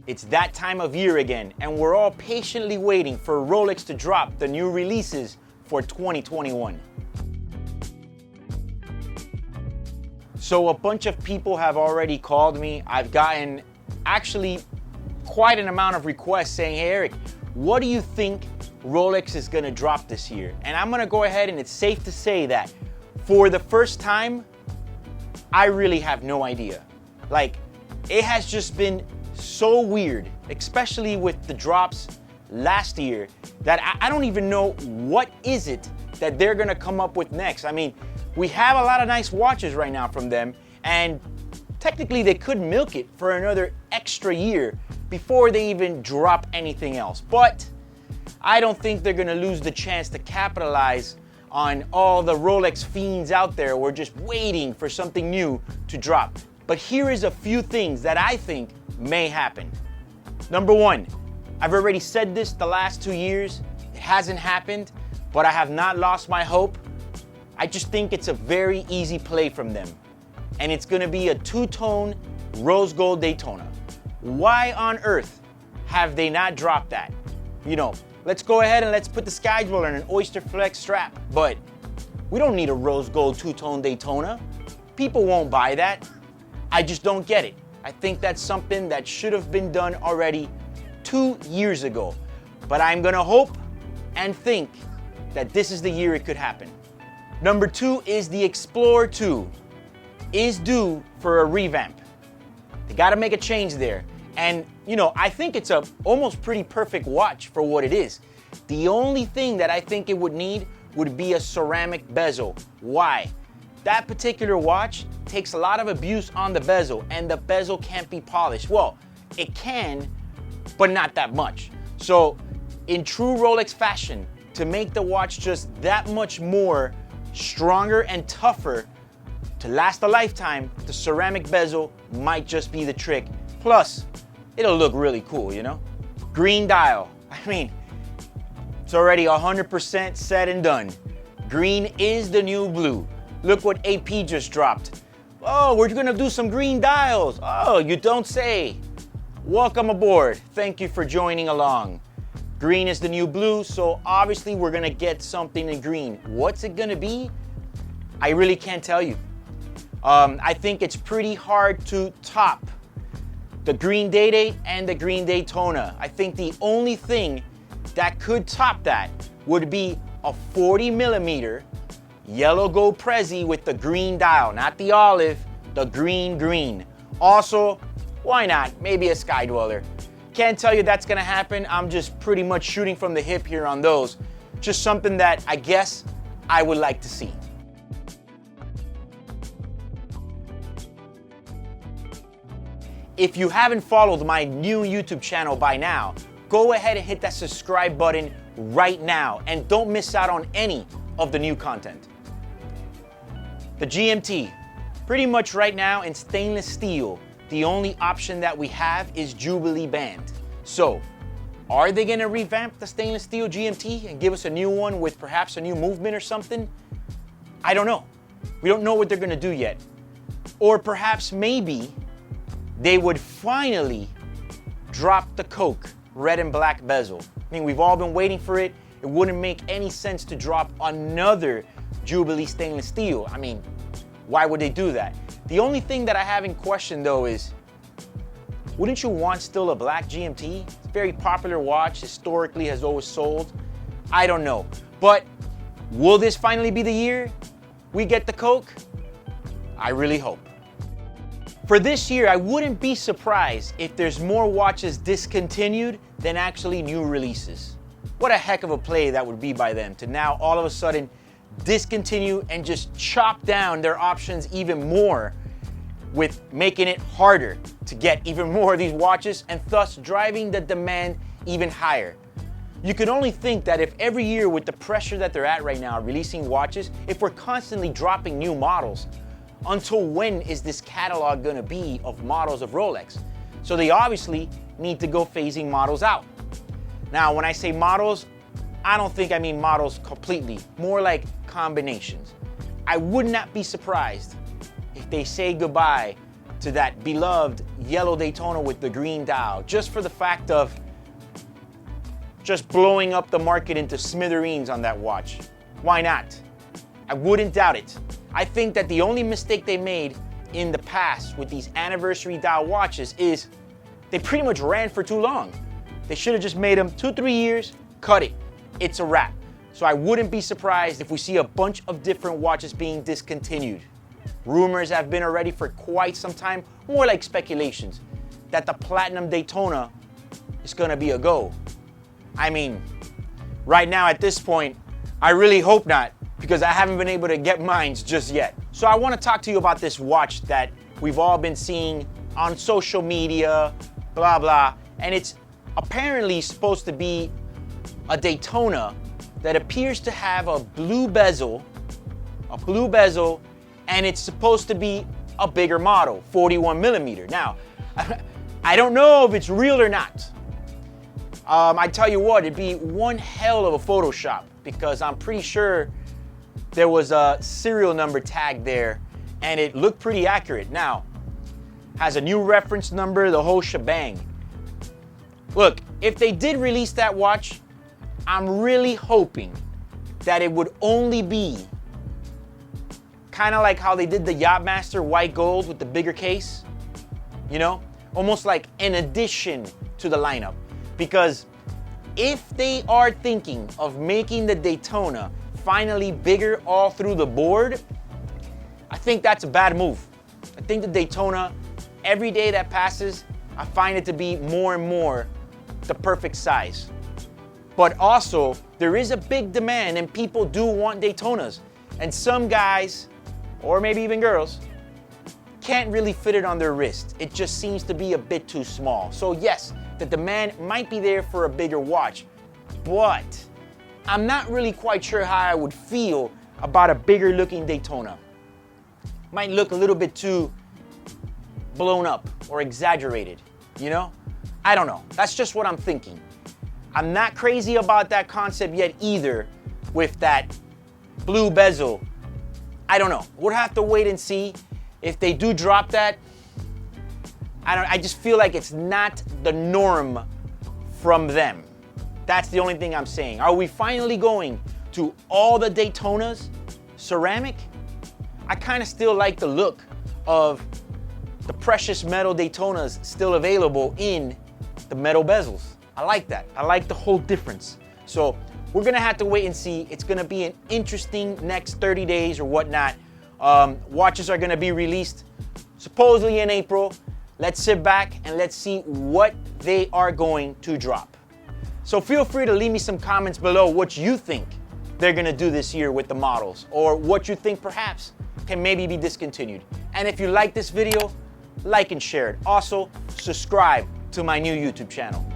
It's that time of year again, and we're all patiently waiting for Rolex to drop the new releases for 2021. So a bunch of people have already called me. I've gotten actually quite an amount of requests saying, hey Eric, what do you think Rolex is gonna drop this year? And I'm gonna go ahead and it's safe to say that for the first time, I really have no idea. Like, it has just been so weird, especially with the drops last year, that I don't even know what is it that they're gonna come up with next. I mean, we have a lot of nice watches right now from them, and technically they could milk it for another extra year before they even drop anything else. But I don't think they're gonna lose the chance to capitalize on all the Rolex fiends out there who are just waiting for something new to drop. But here is a few things that I think may happen. Number one, I've already said this the last 2 years. It hasn't happened, but I have not lost my hope. I just think it's a very easy play from them. And it's gonna be a two-tone rose gold Daytona. Why on earth have they not dropped that? You know, let's go ahead and let's put the Sky Dweller in an Oyster Flex strap, but we don't need a rose gold two-tone Daytona. People won't buy that. I just don't get it. I think that's something that should have been done already 2 years ago. But I'm gonna hope and think that this is the year it could happen. Number two is the Explorer 2 is due for a revamp. They gotta make a change there. And you know, I think it's a almost pretty perfect watch for what it is. The only thing that I think it would need would be a ceramic bezel. Why? That particular watch takes a lot of abuse on the bezel, and the bezel can't be polished. Well, it can, but not that much. So in true Rolex fashion, to make the watch just that much more stronger and tougher to last a lifetime, the ceramic bezel might just be the trick. Plus, it'll look really cool, you know? Green dial. I mean, it's already 100% said and done. Green is the new blue. Look what AP just dropped. Oh, we're gonna do some green dials. Oh, you don't say. Welcome aboard. Thank you for joining along. Green is the new blue, so obviously we're gonna get something in green. What's it gonna be? I really can't tell you. I think it's pretty hard to top the green Day-Date and the green Daytona. I think the only thing that could top that would be a 40mm yellow gold Prezi with the green dial, not the olive, the green. Also, why not? Maybe a Sky Dweller. Can't tell you that's gonna happen. I'm just pretty much shooting from the hip here on those. Just something that I guess I would like to see. If you haven't followed my new YouTube channel by now, go ahead and hit that subscribe button right now and don't miss out on any of the new content. The GMT, pretty much right now in stainless steel, the only option that we have is Jubilee band. So, are they gonna revamp the stainless steel GMT and give us a new one with perhaps a new movement or something? I don't know. We don't know what they're gonna do yet. Or perhaps maybe they would finally drop the Coke red and black bezel. I mean, we've all been waiting for it. It wouldn't make any sense to drop another Jubilee stainless steel. I mean, why would they do that? The only thing that I have in question though is, wouldn't you want still a black GMT? It's a very popular watch, historically has always sold. I don't know. But will this finally be the year we get the Coke? I really hope. For this year, I wouldn't be surprised if there's more watches discontinued than actually new releases. What a heck of a play that would be by them to now all of a sudden discontinue and just chop down their options even more, with making it harder to get even more of these watches and thus driving the demand even higher. You can only think that if every year with the pressure that they're at right now releasing watches, if we're constantly dropping new models, until when is this catalog gonna be of models of Rolex? So they obviously need to go phasing models out. Now, when I say models, I don't think I mean models completely, more like combinations. I would not be surprised if they say goodbye to that beloved yellow Daytona with the green dial, just for the fact of just blowing up the market into smithereens on that watch. Why not? I wouldn't doubt it. I think that the only mistake they made in the past with these anniversary dial watches is they pretty much ran for too long. They should have just made them 2-3 years, cut it. It's a wrap. So I wouldn't be surprised if we see a bunch of different watches being discontinued. Rumors have been already for quite some time, more like speculations, that the Platinum Daytona is gonna be a go. I mean, right now at this point, I really hope not, because I haven't been able to get mine just yet. So I wanna talk to you about this watch that we've all been seeing on social media, blah, blah, and it's apparently supposed to be a Daytona that appears to have a blue bezel, and it's supposed to be a bigger model, 41 millimeter. Now, I don't know if it's real or not. I tell you what, it'd be one hell of a Photoshop, because I'm pretty sure there was a serial number tag there and it looked pretty accurate. Now, has a new reference number, the whole shebang. Look, if they did release that watch, I'm really hoping that it would only be kind of like how they did the Yachtmaster white gold with the bigger case, you know, almost like an addition to the lineup. Because if they are thinking of making the Daytona finally bigger all through the board, I think that's a bad move. I think the Daytona, every day that passes, I find it to be more and more the perfect size. But also, there is a big demand and people do want Daytonas. And some guys, or maybe even girls, can't really fit it on their wrist. It just seems to be a bit too small. So yes, the demand might be there for a bigger watch, but I'm not really quite sure how I would feel about a bigger looking Daytona. Might look a little bit too blown up or exaggerated, you know? I don't know. That's just what I'm thinking. I'm not crazy about that concept yet either with that blue bezel. I don't know. We'll have to wait and see. If they do drop that, I just feel like it's not the norm from them. That's the only thing I'm saying. Are we finally going to all the Daytonas ceramic? I kind of still like the look of the precious metal Daytonas still available in the metal bezels. I like that. I like the whole difference. So we're gonna have to wait and see. It's gonna be an interesting next 30 days or whatnot. Watches are gonna be released supposedly in April. Let's sit back and let's see what they are going to drop. So feel free to leave me some comments below what you think they're gonna do this year with the models, or what you think perhaps can maybe be discontinued. And if you like this video, like and share it. Also, subscribe to my new YouTube channel.